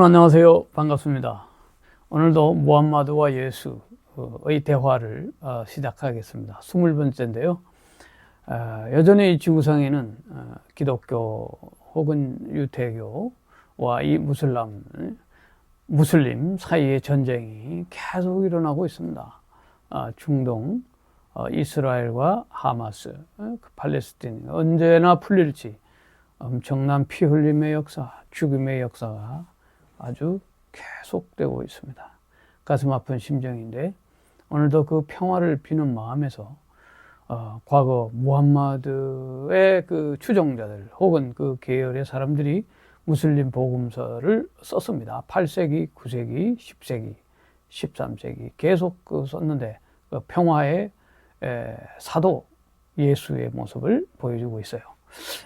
여러분 안녕하세요. 반갑습니다. 오늘도 무함마드와 예수의 대화를 시작하겠습니다. 20번째인데요. 여전히 이 지구상에는 기독교 혹은 유태교와 이 무슬림 사이의 전쟁이 계속 일어나고 있습니다. 중동, 이스라엘과 하마스, 팔레스틴 언제나 풀릴지 엄청난 피 흘림의 역사, 죽음의 역사가 아주 계속되고 있습니다. 가슴 아픈 심정인데 오늘도 그 평화를 비는 마음에서 과거 무함마드의 그 추종자들 혹은 그 계열의 사람들이 무슬림 복음서를 썼습니다. 8세기, 9세기, 10세기, 13세기 계속 썼는데 그 평화의 사도 예수의 모습을 보여주고 있어요.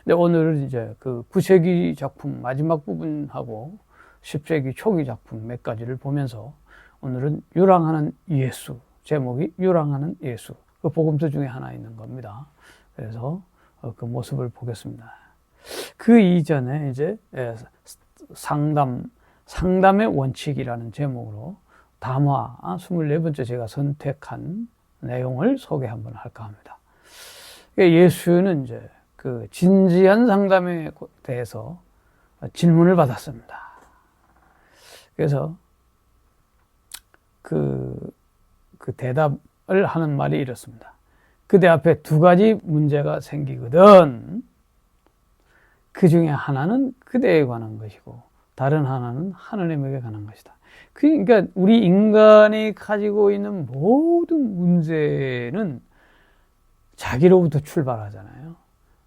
근데 오늘은 이제 그 9세기 작품 마지막 부분하고 10세기 초기 작품 몇 가지를 보면서 오늘은 유랑하는 예수, 제목이 유랑하는 예수, 그 복음서 중에 하나 있는 겁니다. 그래서 그 모습을 보겠습니다. 그 이전에 이제 상담의 원칙이라는 제목으로 담화 24번째 제가 선택한 내용을 소개 한번 할까 합니다. 예수는 이제 그 진지한 상담에 대해서 질문을 받았습니다. 그래서 그 대답을 하는 말이 이렇습니다. 그대 앞에 두 가지 문제가 생기거든. 그 중에 하나는 그대에 관한 것이고 다른 하나는 하나님에게 관한 것이다. 그러니까 우리 인간이 가지고 있는 모든 문제는 자기로부터 출발하잖아요.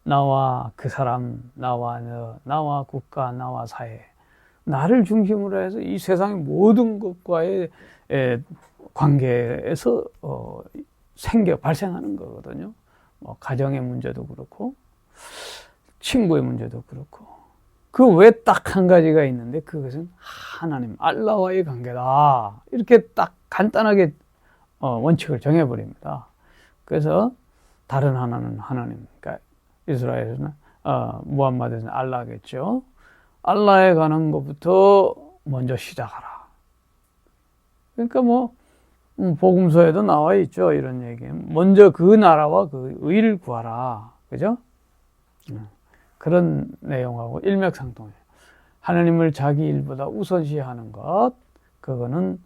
나와 그 사람, 나와 너, 나와 국가, 나와 사회, 나를 중심으로 해서 이 세상의 모든 것과의 관계에서 발생하는 거거든요. 뭐 가정의 문제도 그렇고 친구의 문제도 그렇고 그 외에 딱 한 가지가 있는데 그것은 하나님, 알라와의 관계다. 이렇게 딱 간단하게 원칙을 정해버립니다. 그래서 다른 하나는 하나님, 그러니까 이스라엘에서는 무함마드는 알라겠죠. 알라에 관한 것부터 먼저 시작하라. 그러니까 뭐 복음서에도 나와 있죠. 이런 얘기. 먼저 그 나라와 그 의를 구하라. 그죠? 그런 내용하고 일맥상통해요. 하나님을 자기 일보다 우선시하는 것, 그거는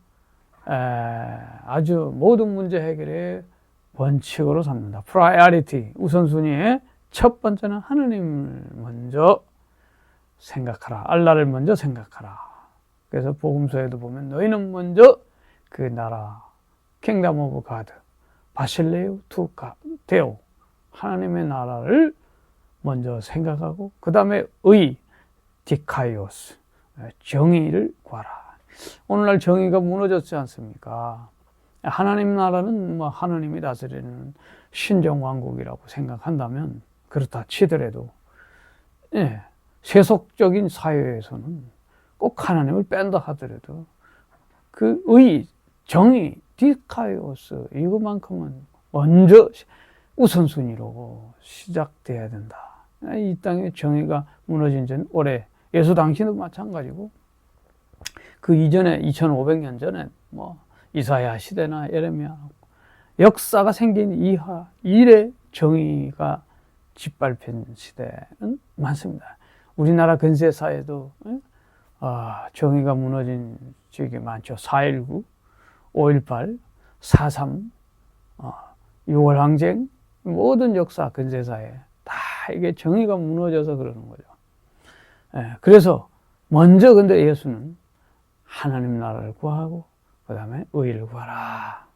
아주 모든 문제 해결의 원칙으로 삼는다. priority, 우선순위의 첫 번째는 하나님을 먼저 생각하라. 알라를 먼저 생각하라. 그래서 복음서에도 보면 너희는 먼저 그 나라, 킹덤 오브 가드, 바실레우 투 데오, 하나님의 나라를 먼저 생각하고 그 다음에 의, 디카이오스, 정의를 구하라. 오늘날 정의가 무너졌지 않습니까? 하나님 나라는 뭐 하나님이 다스리는 신정왕국이라고 생각한다면 그렇다 치더라도 세속적인 사회에서는 꼭 하나님을 뺀다 하더라도 그 의, 정의, 디카이오스 이것만큼은 먼저 우선순위로 시작돼야 된다. 이 땅의 정의가 무너진 지는 오래, 예수 당시도 마찬가지고 그 이전에 2500년 전에 뭐 이사야 시대나 예레미야 역사가 생긴 이래 정의가 짓밟힌 시대는 많습니다. 우리나라 근세사에도 정의가 무너진 지역이 많죠. 4.19, 5.18, 4.3, 6월 항쟁, 모든 역사 근세사에 다 이게 정의가 무너져서 그러는 거죠. 그래서 먼저 근데 예수는 하나님 나라를 구하고 그 다음에 의를 구하라.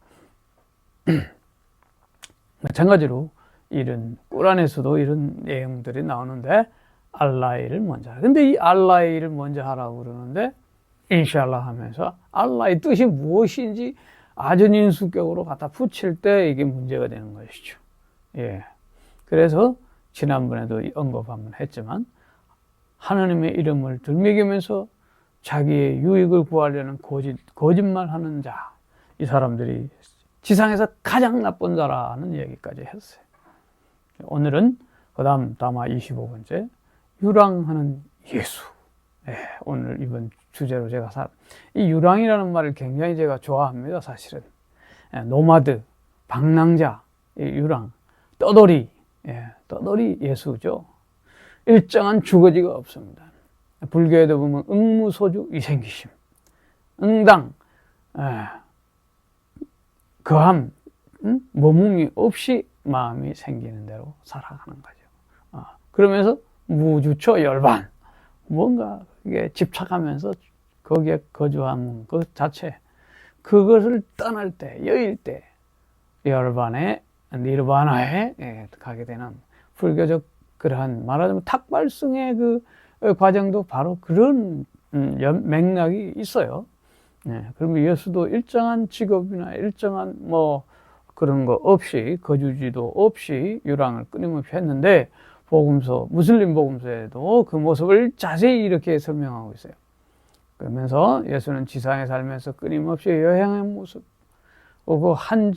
마찬가지로 이런 꾸란에서도 이런 내용들이 나오는데 알라의 일을 먼저 하라. 근데 이 알라의 일을 먼저 하라고 그러는데 인샬라 하면서 알라의 뜻이 무엇인지 아전인수격으로 갖다 붙일 때 이게 문제가 되는 것이죠. 그래서 지난번에도 언급 한번 했지만 하나님의 이름을 들먹이면서 자기의 유익을 구하려는 거짓말하는 자, 이 사람들이 지상에서 가장 나쁜 자라는 얘기까지 했어요. 오늘은 그 다음 담화 25번째 유랑하는 예수. 오늘 이번 주제로 제가 이 유랑이라는 말을 굉장히 제가 좋아합니다. 사실은 노마드, 방랑자, 유랑, 떠돌이, 떠돌이 예수죠. 일정한 주거지가 없습니다. 불교에도 보면 응무소주 이생기심, 응당, 거함, 머뭉이 없이 마음이 생기는 대로 살아가는 거죠. 그러면서 무주처 열반, 뭔가 이게 집착하면서 거기에 거주하는 그 자체, 그것을 떠날 때, 여일 때 열반의 니르바나에 가게 되는 불교적 그러한 말하자면 탁발승의 그 과정도 바로 그런 맥락이 있어요. 그러면 예수도 일정한 직업이나 일정한 뭐 그런 거 없이, 거주지도 없이 유랑을 끊임없이 했는데, 복음서, 무슬림 복음서에도 그 모습을 자세히 이렇게 설명하고 있어요. 그러면서 예수는 지상에 살면서 끊임없이 여행한 모습, 한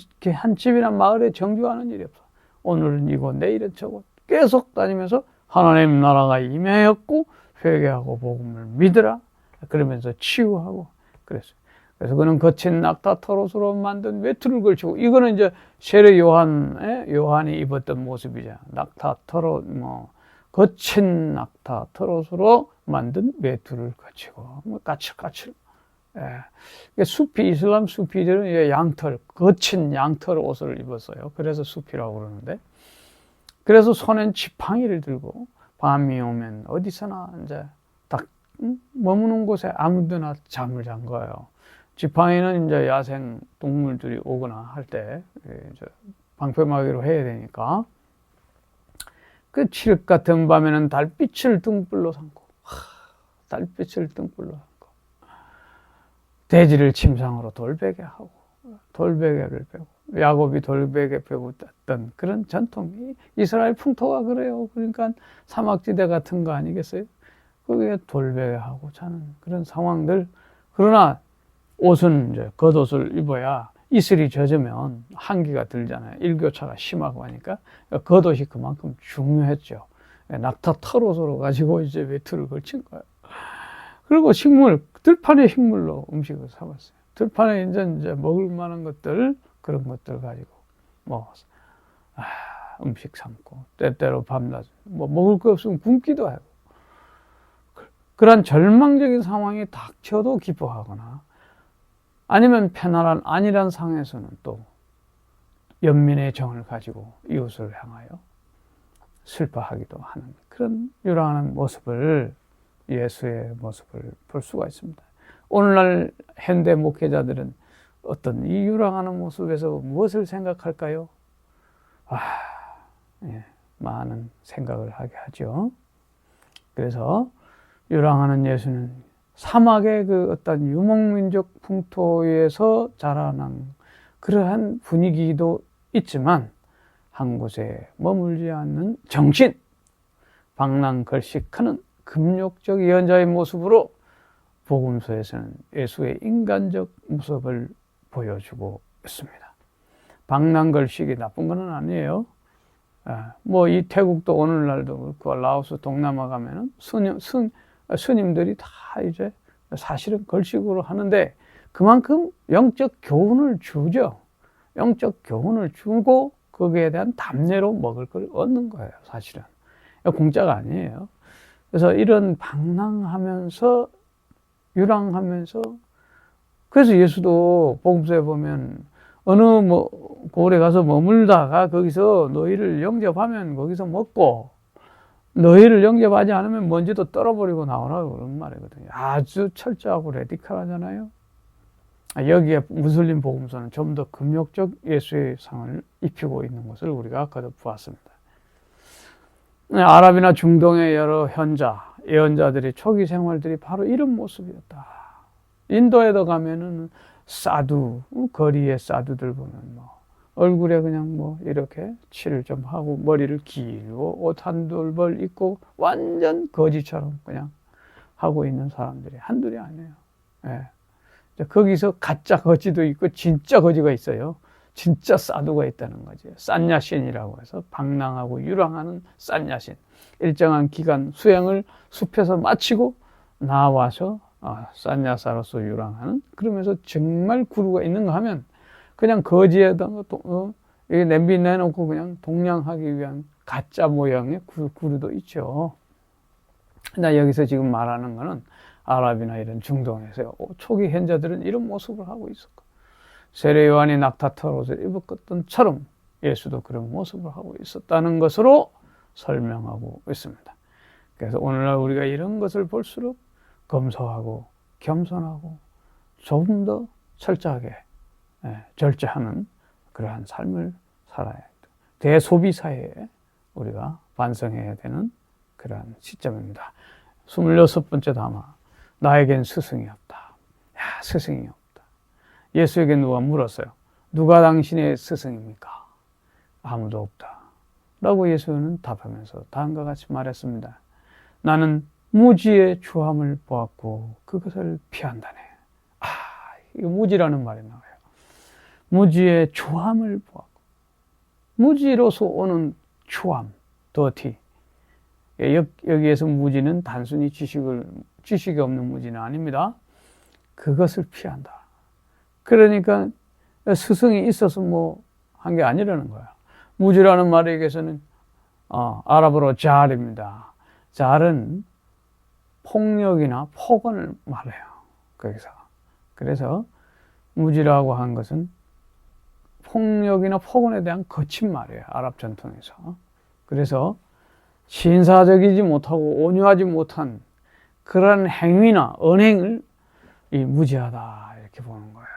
집이나 마을에 정주하는 일이 없어. 오늘은 이곳, 내일은 저곳 계속 다니면서 하나님 나라가 임하였고 회개하고 복음을 믿으라. 그러면서 치유하고 그랬어요. 그래서 그는 거친 낙타 털옷으로 만든 외투를 걸치고, 이거는 이제 세례 요한이 입었던 모습이죠. 낙타 털옷, 거친 낙타 털옷으로 만든 외투를 걸치고, 까칠까칠. 이슬람 수피들은 양털, 거친 양털 옷을 입었어요. 그래서 수피라고 그러는데, 그래서 손엔 지팡이를 들고 밤이 오면 어디서나 이제 딱 머무는 곳에 아무데나 잠을 잔 거예요. 지팡이는 이제 야생 동물들이 오거나 할 때 방패막이로 해야 되니까. 그 칠흑 같은 밤에는 달빛을 등불로 삼고, 달빛을 등불로 삼고, 돼지를 침상으로 돌베개 하고, 돌베개를 베고, 야곱이 돌베개 베고 땄던 그런 전통이 이스라엘 풍토가 그래요. 그러니까 사막지대 같은 거 아니겠어요? 거기에 돌베개 하고 자는 그런 상황들. 그러나 옷은 이제 겉옷을 입어야 이슬이 젖으면 한기가 들잖아요. 일교차가 심하고 하니까 겉옷이 그만큼 중요했죠. 낙타 털옷으로 가지고 이제 외투를 걸친 거예요. 그리고 들판의 식물로 음식을 삼았어요. 들판에 이제 먹을 만한 것들, 그런 것들 가지고 음식 삼고, 때때로 밤낮 먹을 거 없으면 굶기도 하고, 그런 절망적인 상황이 닥쳐도 기뻐하거나, 아니면 편안한 안일한 상에서는 또 연민의 정을 가지고 이웃을 향하여 슬퍼하기도 하는 그런 유랑하는 모습을, 예수의 모습을 볼 수가 있습니다. 오늘날 현대 목회자들은 어떤 이 유랑하는 모습에서 무엇을 생각할까요? 많은 생각을 하게 하죠. 그래서 유랑하는 예수는 사막의 그 어떤 유목민족 풍토에서 자라난 그러한 분위기도 있지만, 한 곳에 머물지 않는 정신, 방랑걸식하는 금욕적 예언자의 모습으로 복음서에서는 예수의 인간적 모습을 보여주고 있습니다. 방랑걸식이 나쁜 건 아니에요. 이 태국도 오늘날도 그렇고, 라오스 동남아 가면은 스님들이 다 이제 사실은 걸식으로 하는데, 그만큼 영적 교훈을 주죠. 영적 교훈을 주고 거기에 대한 답례로 먹을 걸 얻는 거예요. 사실은 공짜가 아니에요. 그래서 이런 방랑하면서 유랑하면서, 그래서 예수도 복음서에 보면 어느 고을에 가서 머물다가 거기서 너희를 영접하면 거기서 먹고, 너희를 영접하지 않으면 먼지도 떨어버리고 나오라고 그런 말이거든요. 아주 철저하고 레디컬하잖아요. 여기에 무슬림 복음서는 좀 더 금욕적 예수의 상을 입히고 있는 것을 우리가 거듭 보았습니다. 아랍이나 중동의 여러 예언자들의 초기 생활들이 바로 이런 모습이었다. 인도에도 가면은 사두, 거리에 사두들 보면 얼굴에 그냥 이렇게 칠을 좀 하고, 머리를 길고, 옷 한두 벌 입고, 완전 거지처럼 그냥 하고 있는 사람들이 한둘이 아니에요. 거기서 가짜 거지도 있고, 진짜 거지가 있어요. 진짜 사두가 있다는 거죠. 산야신이라고 해서 방랑하고 유랑하는 산야신. 일정한 기간 수행을 숲에서 마치고 나와서 산야사로서 유랑하는, 그러면서 정말 구루가 있는가 하면 그냥 거지에다가 냄비 내놓고 그냥 동냥하기 위한 가짜 모양의 구루도 있죠. 나 여기서 지금 말하는 거는 아랍이나 이런 중동에서 초기 현자들은 이런 모습을 하고 있었고, 세례 요한이 낙타털 옷을 입었던 처럼 예수도 그런 모습을 하고 있었다는 것으로 설명하고 있습니다. 그래서 오늘날 우리가 이런 것을 볼수록 검소하고 겸손하고 조금 더 철저하게 절제하는 그러한 삶을 살아야 합니다. 대소비 사회에 우리가 반성해야 되는 그러한 시점입니다. 26번째 담화. 나에겐 스승이 없다. 야, 스승이 없다. 예수에게 누가 물었어요. 누가 당신의 스승입니까? 아무도 없다. 라고 예수는 답하면서 다음과 같이 말했습니다. 나는 무지의 주함을 보았고 그것을 피한다네. 이거 무지라는 말이 나와요. 무지의 주함을 보았고, 무지로서 오는 주함, 더티. 여기에서 무지는 단순히 지식이 없는 무지는 아닙니다. 그것을 피한다. 그러니까 스승이 있어서 뭐 한 게 아니라는 거야. 무지라는 말에게서는 아랍어로 잘입니다. 잘은 폭력이나 폭언을 말해요. 거기서. 그래서 무지라고 한 것은 폭력이나 폭언에 대한 거친 말이에요. 아랍 전통에서. 그래서 신사적이지 못하고 온유하지 못한 그런 행위나 언행을 이 무지하다 이렇게 보는 거예요.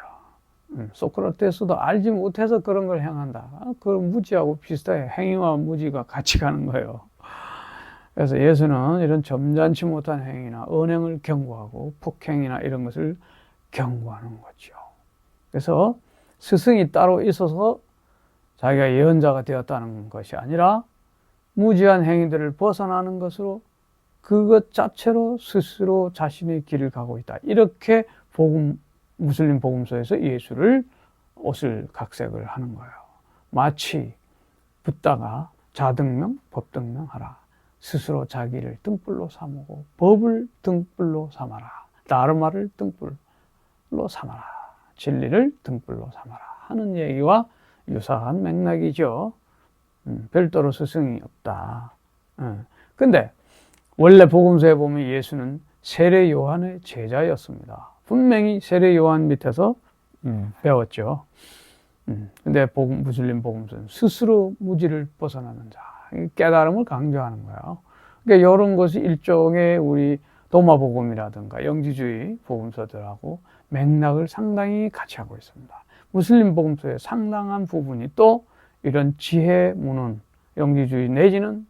소크라테스도 알지 못해서 그런 걸 행한다. 그 무지하고 비슷해. 행위와 무지가 같이 가는 거예요. 그래서 예수는 이런 점잖지 못한 행위나 언행을 경고하고 폭행이나 이런 것을 경고하는 거죠. 그래서 스승이 따로 있어서 자기가 예언자가 되었다는 것이 아니라 무지한 행위들을 벗어나는 것으로 그것 자체로 스스로 자신의 길을 가고 있다. 이렇게 무슬림 복음서에서 예수를 옷을 각색을 하는 거예요. 마치 붓다가 자등명, 법등명하라. 스스로 자기를 등불로 삼고 법을 등불로 삼아라. 다르마를 등불로 삼아라. 진리를 등불로 삼아라 하는 얘기와 유사한 맥락이죠. 별도로 스승이 없다. 근데 원래 복음서에 보면 예수는 세례 요한의 제자였습니다. 분명히 세례 요한 밑에서 배웠죠. 근데 무슬림 복음서는 스스로 무지를 벗어나는 자, 깨달음을 강조하는 거예요. 그러니까 이런 것이 일종의 우리 도마복음이라든가 영지주의 복음서들하고 맥락을 상당히 같이 하고 있습니다. 무슬림 복음서의 상당한 부분이 또 이런 지혜 문헌, 영지주의 내지는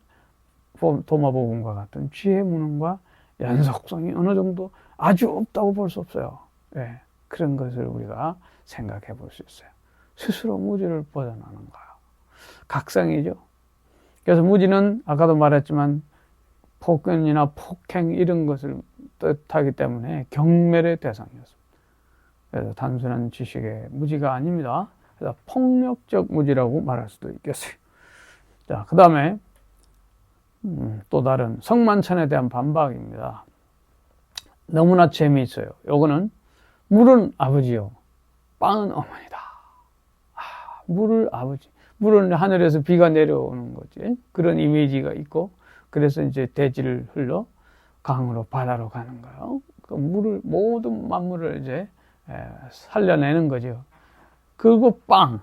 도마복음과 같은 지혜 문헌과 연속성이 어느 정도 아주 없다고 볼 수 없어요. 네, 그런 것을 우리가 생각해 볼 수 있어요. 스스로 무지를 벗어나는 거예요. 각성이죠. 그래서 무지는 아까도 말했지만 폭언이나 폭행 이런 것을 뜻하기 때문에 경멸의 대상이었습니다. 그래서 단순한 지식의 무지가 아닙니다. 그래서 폭력적 무지라고 말할 수도 있겠어요. 자, 그 다음에 또 다른 성만찬에 대한 반박입니다. 너무나 재미있어요. 요거는 물은 아버지요, 빵은 어머니다. 물을 아버지. 물은 하늘에서 비가 내려오는 거지. 그런 이미지가 있고, 그래서 이제 대지를 흘러 강으로 바다로 가는 거예요. 그 물을, 모든 만물을 이제 살려내는 거죠. 그리고 빵,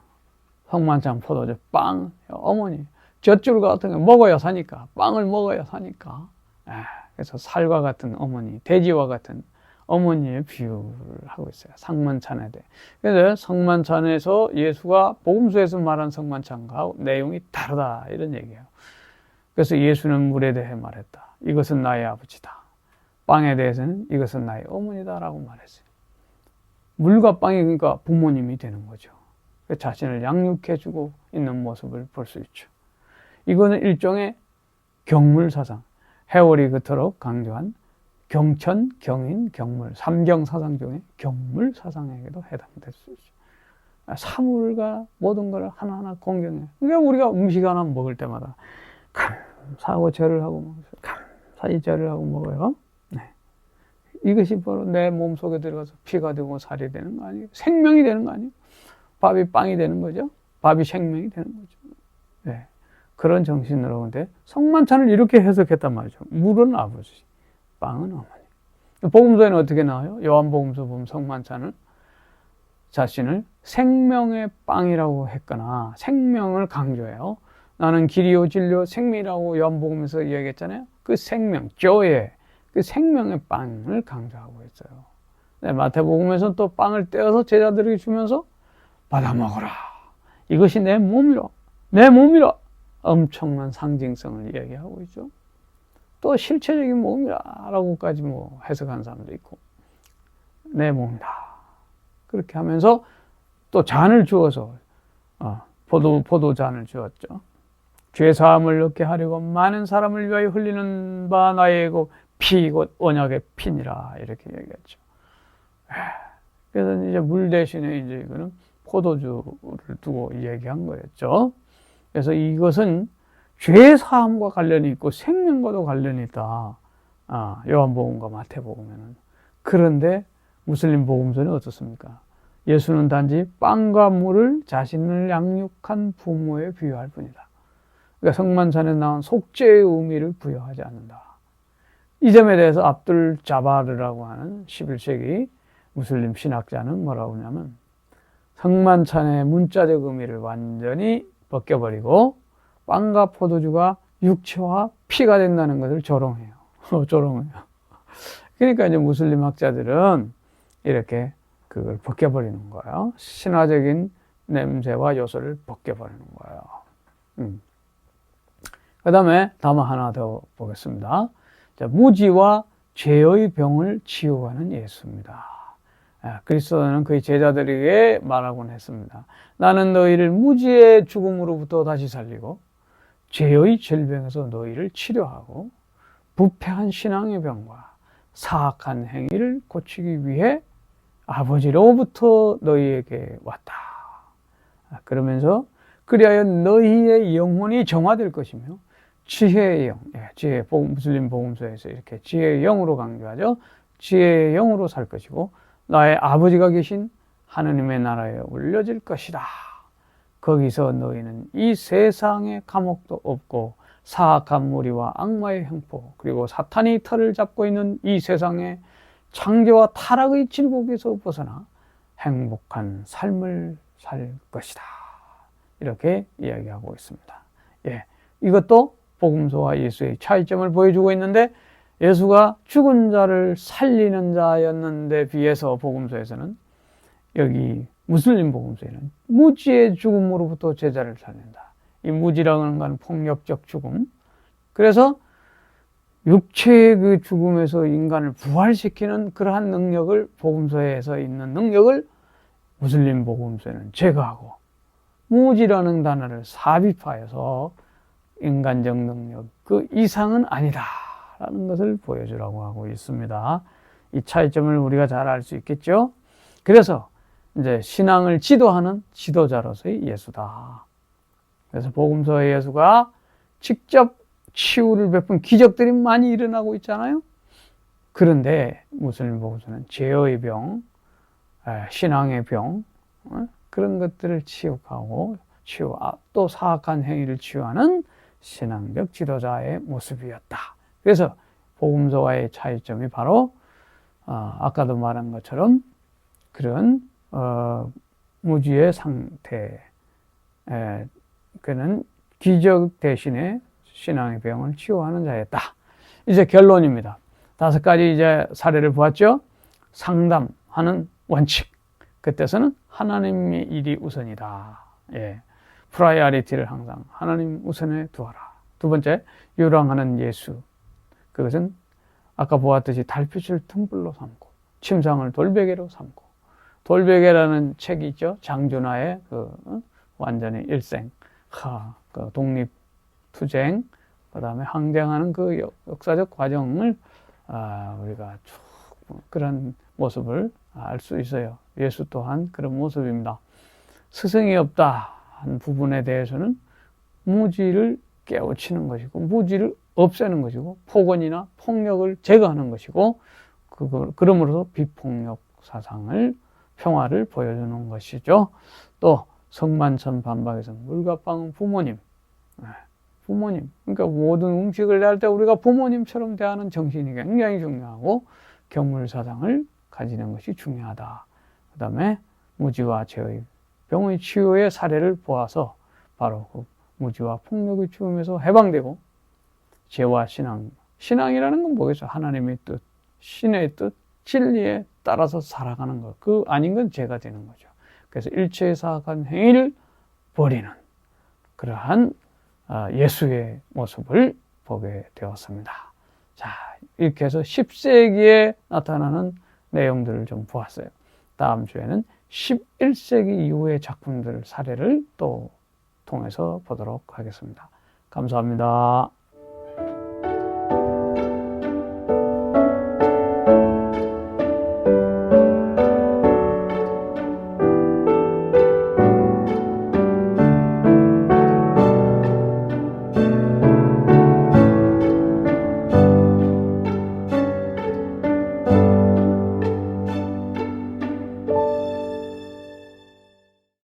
성만찬 포도주, 빵, 어머니. 젖줄 같은 거 먹어야 사니까, 빵을 먹어야 사니까. 그래서 살과 같은 어머니, 돼지와 같은 어머니의 비유를 하고 있어요. 성만찬에 대해. 그래서 성만찬에서 예수가 복음서에서 말한 성만찬과 내용이 다르다 이런 얘기예요. 그래서 예수는 물에 대해 말했다. 이것은 나의 아버지다. 빵에 대해서는 이것은 나의 어머니다라고 말했어요. 물과 빵이 그러니까 부모님이 되는 거죠. 자신을 양육해주고 있는 모습을 볼 수 있죠. 이거는 일종의 경물사상, 해월이 그토록 강조한 경천, 경인, 경물, 삼경사상 중에 경물사상에게도 해당될 수 있죠. 사물과 모든 걸 하나하나 공경해. 그러니까 우리가 음식 하나 먹을 때마다 감사하고 절을 하고 먹어요. 감사히 절을 하고 먹어요. 네. 이것이 바로 내 몸속에 들어가서 피가 되고 살이 되는 거 아니에요? 생명이 되는 거 아니에요? 밥이 빵이 되는 거죠. 밥이 생명이 되는 거죠. 네. 그런 정신으로. 근데 성만찬을 이렇게 해석했단 말이죠. 물은 아버지, 빵은 어머니. 복음서에는 어떻게 나와요? 요한복음서 보면 성만찬을 자신을 생명의 빵이라고 했거나 생명을 강조해요. 나는 길이요 진리요 생명이라고 요한복음에서 이야기했잖아요. 그 생명, joy, 그 생명의 빵을 강조하고 있어요. 네, 마태복음에서는 또 빵을 떼어서 제자들에게 주면서 받아 먹어라. 이것이 내 몸이라. 내 몸이라. 엄청난 상징성을 이야기하고 있죠. 또 실체적인 몸이라라고까지 뭐 해석하는 사람도 있고. 내 몸이다. 그렇게 하면서 또 잔을 주어서 포도잔을 주었죠. 죄 사함을 얻게 하려고 많은 사람을 위하여 흘리는 바 나의 피 곧 언약의 피니라 이렇게 얘기했죠. 그래서 이제 물 대신에 이제 이거는 포도주를 두고 얘기한 거였죠. 그래서 이것은 죄 사함과 관련이 있고 생명과도 관련이 있다. 요한복음과 마태복음에는. 그런데 무슬림 복음서는 어떻습니까? 예수는 단지 빵과 물을 자신을 양육한 부모에 비유할 뿐이다. 그러니까 성만찬에 나온 속죄의 의미를 부여하지 않는다. 이 점에 대해서 압둘 자바르라고 하는 11세기 무슬림 신학자는 뭐라고 하냐면 성만찬의 문자적 의미를 완전히 벗겨버리고 빵과 포도주가 육체와 피가 된다는 것을 조롱해요. 조롱해요. 그러니까 이제 무슬림 학자들은 이렇게 그걸 벗겨버리는 거예요. 신화적인 냄새와 요소를 벗겨버리는 거예요. 그 다음에 담화 하나 더 보겠습니다. 자, 무지와 죄의 병을 치유하는 예수입니다. 그리스도는 그의 제자들에게 말하곤 했습니다. 나는 너희를 무지의 죽음으로부터 다시 살리고 죄의 질병에서 너희를 치료하고 부패한 신앙의 병과 사악한 행위를 고치기 위해 아버지로부터 너희에게 왔다. 그러면서 그리하여 너희의 영혼이 정화될 것이며 지혜의 영, 지혜, 무슬림 복음서에서 이렇게 지혜의 영으로 강조하죠. 지혜의 영으로 살 것이고 나의 아버지가 계신 하느님의 나라에 올려질 것이다. 거기서 너희는 이 세상의 감옥도 없고 사악한 무리와 악마의 형포 그리고 사탄이 털을 잡고 있는 이 세상의 창조와 타락의 질곡에서 벗어나 행복한 삶을 살 것이다. 이렇게 이야기하고 있습니다. 이것도 복음서와 예수의 차이점을 보여주고 있는데 예수가 죽은 자를 살리는 자였는데 비해서 복음서에서는 여기 무슬림 복음서에는 무지의 죽음으로부터 제자를 살린다. 이 무지라는 건 폭력적 죽음. 그래서 육체의 그 죽음에서 인간을 부활시키는 그러한 능력을 복음서에서 있는 능력을 무슬림 복음서에는 제거하고 무지라는 단어를 삽입하여서 인간적 능력 그 이상은 아니다라는 것을 보여주라고 하고 있습니다. 이 차이점을 우리가 잘 알 수 있겠죠. 그래서 이제 신앙을 지도하는 지도자로서의 예수다. 그래서 복음서의 예수가 직접 치유를 베푼 기적들이 많이 일어나고 있잖아요. 그런데 무슬림 복음서는 죄의 병, 신앙의 병 그런 것들을 치유하고 또 사악한 행위를 치유하는 신앙적 지도자의 모습이었다. 그래서 복음서와의 차이점이 바로 아까도 말한 것처럼 그런 무지의 상태, 그는 기적 대신에 신앙의 병을 치유하는 자였다. 이제 결론입니다. 5가지 이제 사례를 보았죠. 상담하는 원칙. 그때서는 하나님의 일이 우선이다. 프라이어리티를 항상 하나님 우선에 두어라. 2번째, 요랑하는 예수. 그것은 아까 보았듯이 달빛을 등불로 삼고 침상을 돌베개로 삼고 돌베개라는 책이 있죠. 장준하의 완전히 일생, 그 독립투쟁, 그 다음에 항쟁하는 그 역사적 과정을 우리가 쭉 그런 모습을 알 수 있어요. 예수 또한 그런 모습입니다. 스승이 없다 한 부분에 대해서는 무지를 깨우치는 것이고 무지를 없애는 것이고 폭언이나 폭력을 제거하는 것이고 그러므로 비폭력 사상을, 평화를 보여주는 것이죠. 또 성만천 반박에서는 물과 빵은 부모님, 부모님. 그러니까 모든 음식을 대할 때 우리가 부모님처럼 대하는 정신이 굉장히 중요하고 경물 사상을 가지는 것이 중요하다. 그 다음에 무지와 죄의 병의 치유의 사례를 보아서 바로 그 무지와 폭력의 죽음에서 해방되고 죄와 신앙, 신앙이라는 건 뭐겠어요? 하나님의 뜻, 신의 뜻, 진리에 따라서 살아가는 것. 그 아닌 건 죄가 되는 거죠. 그래서 일체의 사악한 행위를 버리는 그러한 예수의 모습을 보게 되었습니다. 자, 이렇게 해서 10세기에 나타나는 내용들을 좀 보았어요. 다음 주에는 11세기 이후의 작품들 사례를 또 통해서 보도록 하겠습니다. 감사합니다.